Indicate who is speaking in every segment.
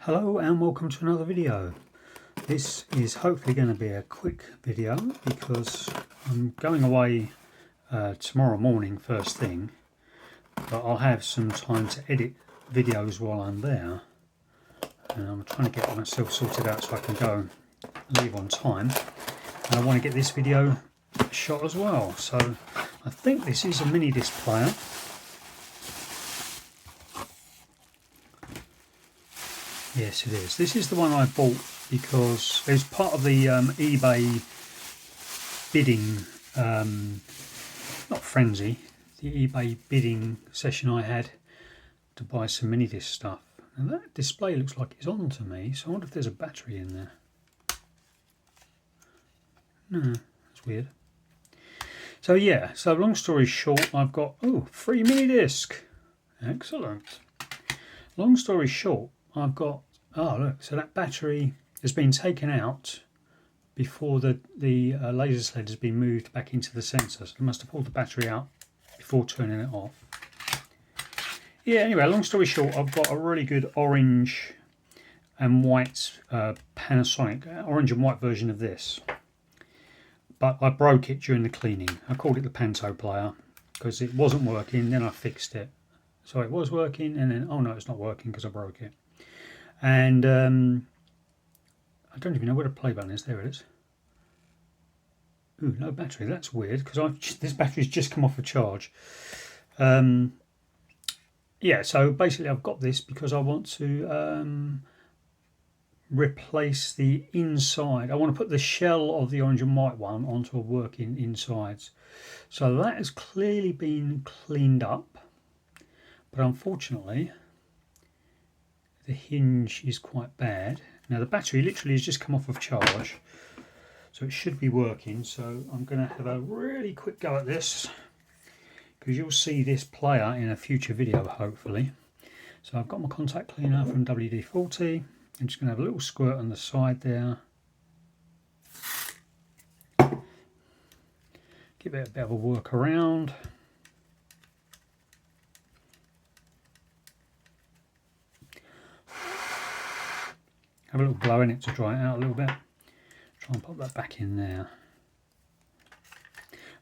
Speaker 1: Hello and welcome to another video. This is hopefully going to be a quick video because I'm going away tomorrow morning first thing, but I'll have some time to edit videos while I'm there, and I'm trying to get myself sorted out so I can go leave on time, and I want to get this video shot as well. So I think this is a mini disc player. Yes, it is. This is the one I bought because it was part of the eBay bidding, not frenzy, the eBay bidding session I had to buy some mini disc stuff. And that display looks like it's on to me, so I wonder if there's a battery in there. No, that's weird. So yeah, so long story short, I've got, free mini disc. Excellent. Long story short, I've got, look, so that battery has been taken out before the laser sled has been moved back into the sensor. So I must have pulled the battery out before turning it off. Yeah, anyway, long story short, I've got a really good orange and white Panasonic, orange and white version of this. But I broke it during the cleaning. I called it the Panto player because it wasn't working, then I fixed it. So it was working, and then, oh no, it's not working because I broke it. And I don't even know where the play button is. There it is. Ooh, no battery. That's weird because this battery's just come off a charge. Yeah, so basically I've got this because I want to replace the inside. I want to put the shell of the orange and white one onto a working insides. So that has clearly been cleaned up, but unfortunately the hinge is quite bad. Now the battery literally has just come off of charge, so it should be working. So I'm going to have a really quick go at this because you'll see this player in a future video hopefully. So I've got my contact cleaner from WD-40. I'm just going to have a little squirt on the side there. Give it a bit of a work around. Have a little blow in it to dry it out a little bit. Try and pop that back in there.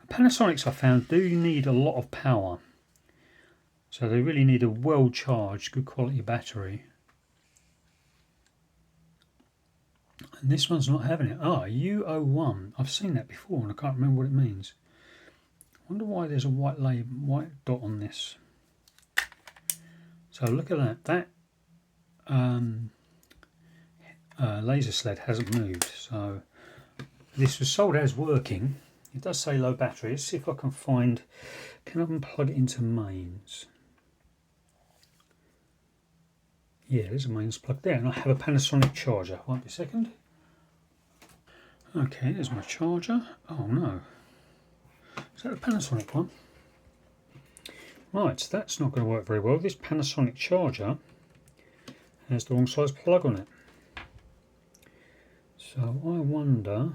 Speaker 1: Panasonics, I found, do need a lot of power. So they really need a well charged, good quality battery. And this one's not having it. U01. I've seen that before and I can't remember what it means. I wonder why there's a white dot on this. So look at that. That laser sled hasn't moved, so this was sold as working. It does say low battery. Let's see if I can find, can I unplug it into mains? Yeah, there's a mains plug there, and I have a Panasonic charger. Won't be a second. Okay, there's my charger. Oh no, is that the Panasonic one? Right, that's not going to work very well. This Panasonic charger has the wrong size plug on it. So I wonder,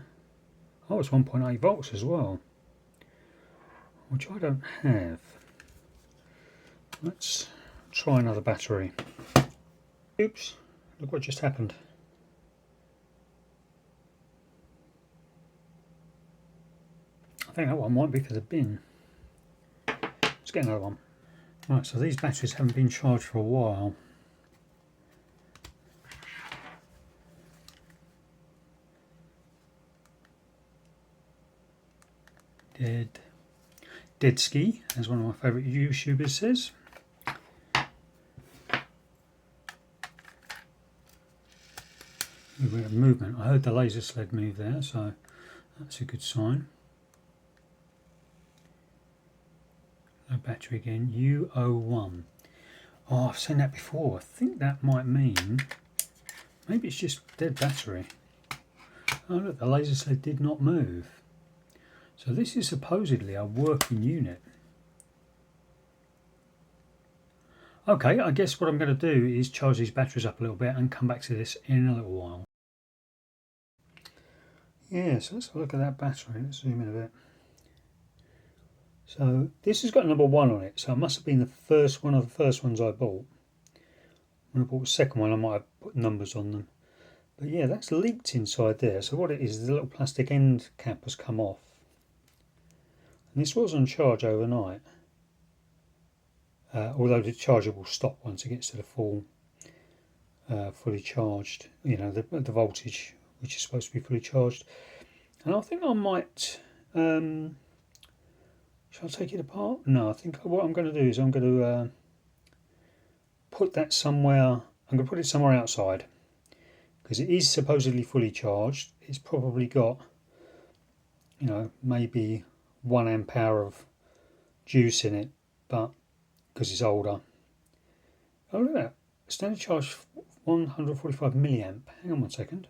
Speaker 1: it's 1.8 volts as well, which I don't have. Let's try another battery. Oops, look what just happened. I think that one might be for the bin. Let's get another one. Right, so these batteries haven't been charged for a while. Dead ski, as one of my favourite YouTubers says. We have movement. I heard the laser sled move there, so that's a good sign. No battery again. U01. Oh, I've seen that before. I think that might mean maybe it's just dead battery. Oh look, the laser sled did not move. So this is supposedly a working unit. Okay, I guess what I'm going to do is charge these batteries up a little bit and come back to this in a little while. Yeah, so let's have a look at that battery. Let's zoom in a bit. So this has got number 1 on it, so it must have been the first one of the first ones I bought. When I bought the second one, I might have put numbers on them. But yeah, that's leaked inside there. So what it is, the little plastic end cap has come off. And this was on charge overnight. Although the charger will stop once it gets to the full, fully charged. You know, the voltage, which is supposed to be fully charged. And I think I might. Shall I take it apart? No, I think what I'm going to do is I'm going to put that somewhere. I'm going to put it somewhere outside because it is supposedly fully charged. It's probably got, you know, maybe 1 amp hour of juice in it, but because it's older. Oh, look at that. Standard charge 145 milliamp. Hang on 1 second.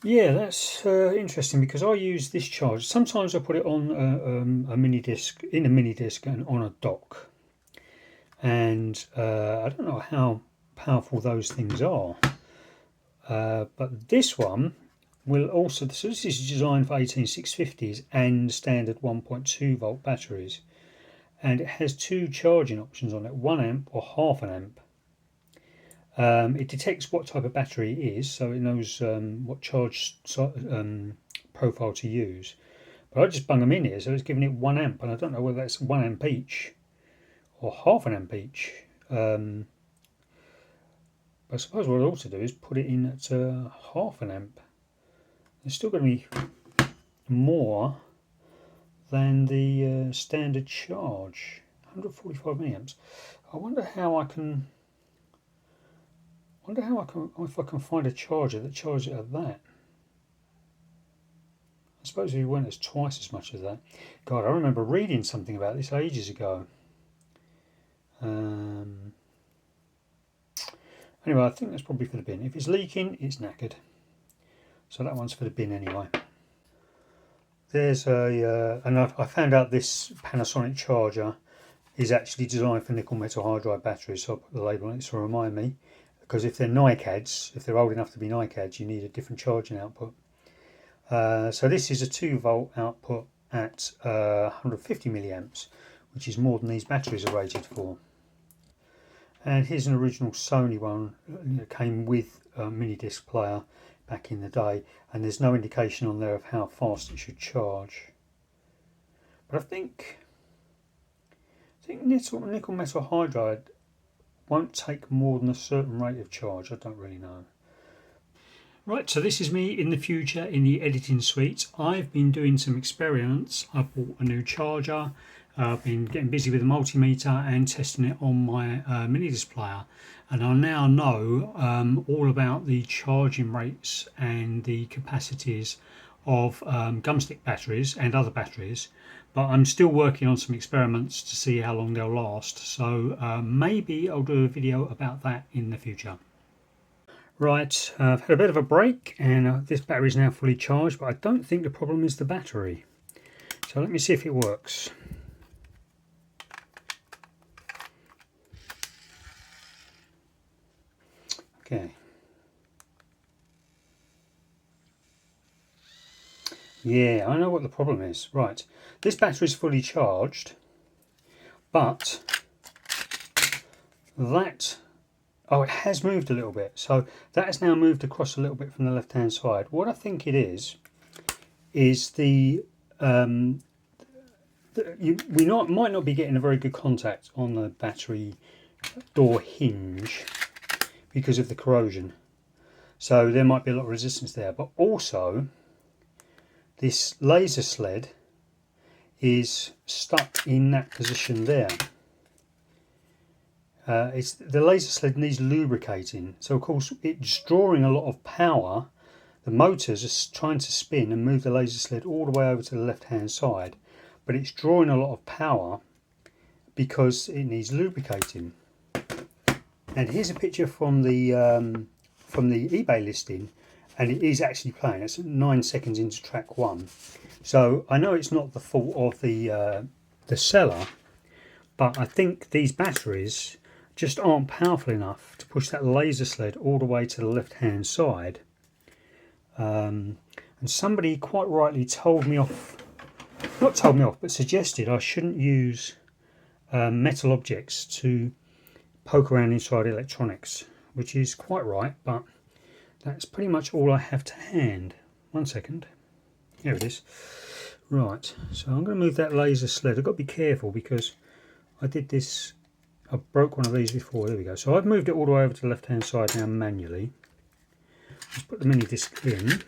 Speaker 1: Yeah, that's interesting because I use this charge. Sometimes I put it on a mini disc, in a mini disc and on a dock. And I don't know how powerful those things are. But this one will also, so this is designed for 18650s and standard 1.2 volt batteries. And it has 2 charging options on it, 1 amp or half an amp. It detects what type of battery it is, so it knows what charge profile to use. But I just bung them in here, so it's giving it 1 amp, and I don't know whether that's 1 amp each or half an amp each. I suppose what I ought to do is put it in at half an amp. It's still going to be more than the standard charge, 145 milliamps. I wonder if I can find a charger that charges it at that. I suppose if it went as twice as much as that. God, I remember reading something about this ages ago. Anyway, I think that's probably for the bin. If it's leaking, it's knackered. So that one's for the bin anyway. There's and I found out this Panasonic charger is actually designed for nickel metal hydride batteries, so I'll put the label on it to remind me. Because if they're NiCads, if they're old enough to be NiCads, you need a different charging output. So this is a 2 volt output at 150 milliamps, which is more than these batteries are rated for. And here's an original Sony one that came with a mini disc player back in the day, and there's no indication on there of how fast it should charge. But I think nickel metal hydride won't take more than a certain rate of charge. I don't really know. Right, so this is me in the future in the editing suite. I've been doing some experiments. I bought a new charger. I've been getting busy with the multimeter and testing it on my mini disc player, and I now know all about the charging rates and the capacities of gumstick batteries and other batteries, but I'm still working on some experiments to see how long they'll last, so maybe I'll do a video about that in the future. Right, I've had a bit of a break and this battery is now fully charged, but I don't think the problem is the battery. So let me see if it works. Okay. Yeah, I know what the problem is. Right, this battery is fully charged, but that, oh, it has moved a little bit. So that has now moved across a little bit from the left hand side. What I think it is we might not be getting a very good contact on the battery door hinge because of the corrosion. So there might be a lot of resistance there, but also this laser sled is stuck in that position there. The laser sled needs lubricating, so of course it's drawing a lot of power. The motors are trying to spin and move the laser sled all the way over to the left hand side, but it's drawing a lot of power because it needs lubricating. And here's a picture from the eBay listing, and it is actually playing. It's 9 seconds into track 1, so I know it's not the fault of the seller, but I think these batteries just aren't powerful enough to push that laser sled all the way to the left hand side. And somebody quite rightly told me off, not told me off, but suggested I shouldn't use metal objects to poke around inside electronics, which is quite right, but that's pretty much all I have to hand. 1 second. Here it is. Right, so I'm going to move that laser sled. I've got to be careful because I did this, I broke one of these before. There we go. So I've moved it all the way over to the left hand side now manually. Let's put the mini disc in.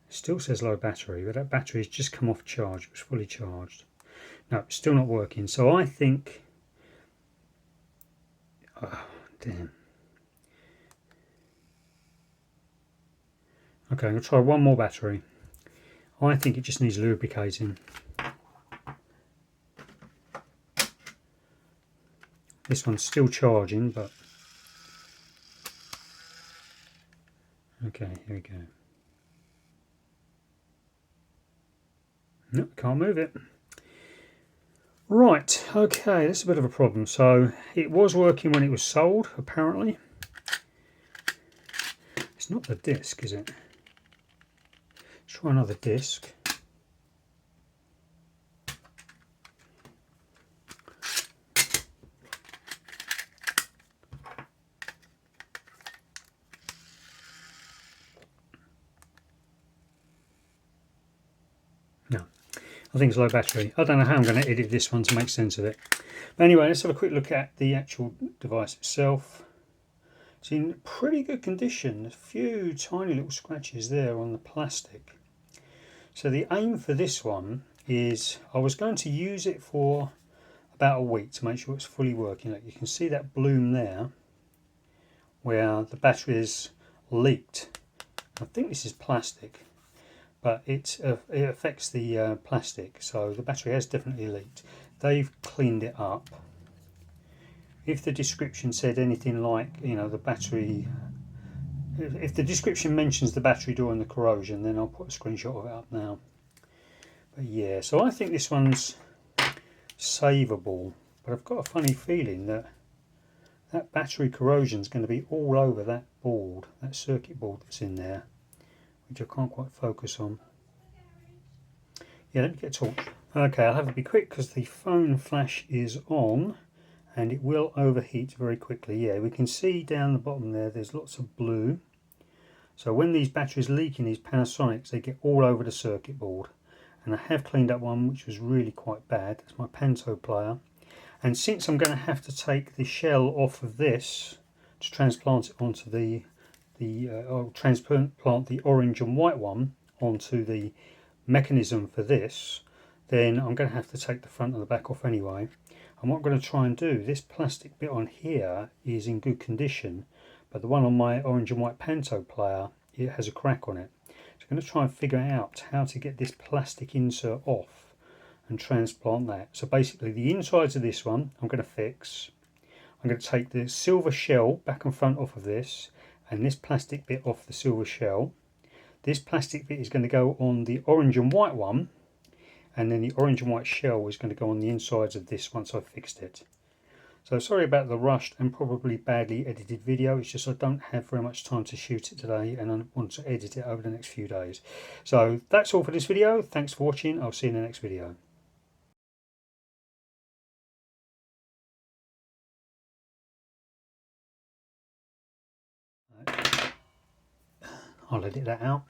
Speaker 1: Still says low battery, but that battery has just come off charge. It was fully charged. No, it's still not working. So I think, oh damn. Okay, I'm going to try one more battery. I think it just needs lubricating. This one's still charging, but okay, here we go. Nope, can't move it. Right, okay, that's a bit of a problem. So it was working when it was sold, apparently. It's not the disc, is it? Let's try another disc. No, I think it's low battery. I don't know how I'm going to edit this one to make sense of it. But anyway, let's have a quick look at the actual device itself. It's in pretty good condition. A few tiny little scratches there on the plastic. So the aim for this one is, I was going to use it for about a week to make sure it's fully working. Like you can see that bloom there where the battery is leaked. I think this is plastic, but it affects the plastic, so the battery has definitely leaked. They've cleaned it up. If the description said anything like, you know, the battery, if the description mentions the battery during the corrosion, then I'll put a screenshot of it up now. But yeah, so I think this one's savable, but I've got a funny feeling that that battery corrosion is going to be all over that board, that circuit board that's in there, which I can't quite focus on. Yeah, let me get a torch. Okay, I'll have to be quick because the phone flash is on and it will overheat very quickly. Yeah, we can see down the bottom there, there's lots of blue. So when these batteries leak in these Panasonics, they get all over the circuit board. And I have cleaned up one which was really quite bad. That's my Panto player. And since I'm going to have to take the shell off of this to transplant it onto transplant the orange and white one onto the mechanism for this, then I'm going to have to take the front and the back off anyway. And what I'm going to try and do, this plastic bit on here is in good condition, but the one on my orange and white Panto player, it has a crack on it. So I'm going to try and figure out how to get this plastic insert off and transplant that. So basically the insides of this one I'm going to fix. I'm going to take the silver shell back and front off of this and this plastic bit off the silver shell. This plastic bit is going to go on the orange and white one, and then the orange and white shell is going to go on the insides of this once I've fixed it. So sorry about the rushed and probably badly edited video. It's just I don't have very much time to shoot it today and I want to edit it over the next few days. So that's all for this video. Thanks for watching. I'll see you in the next video. I'll edit that out.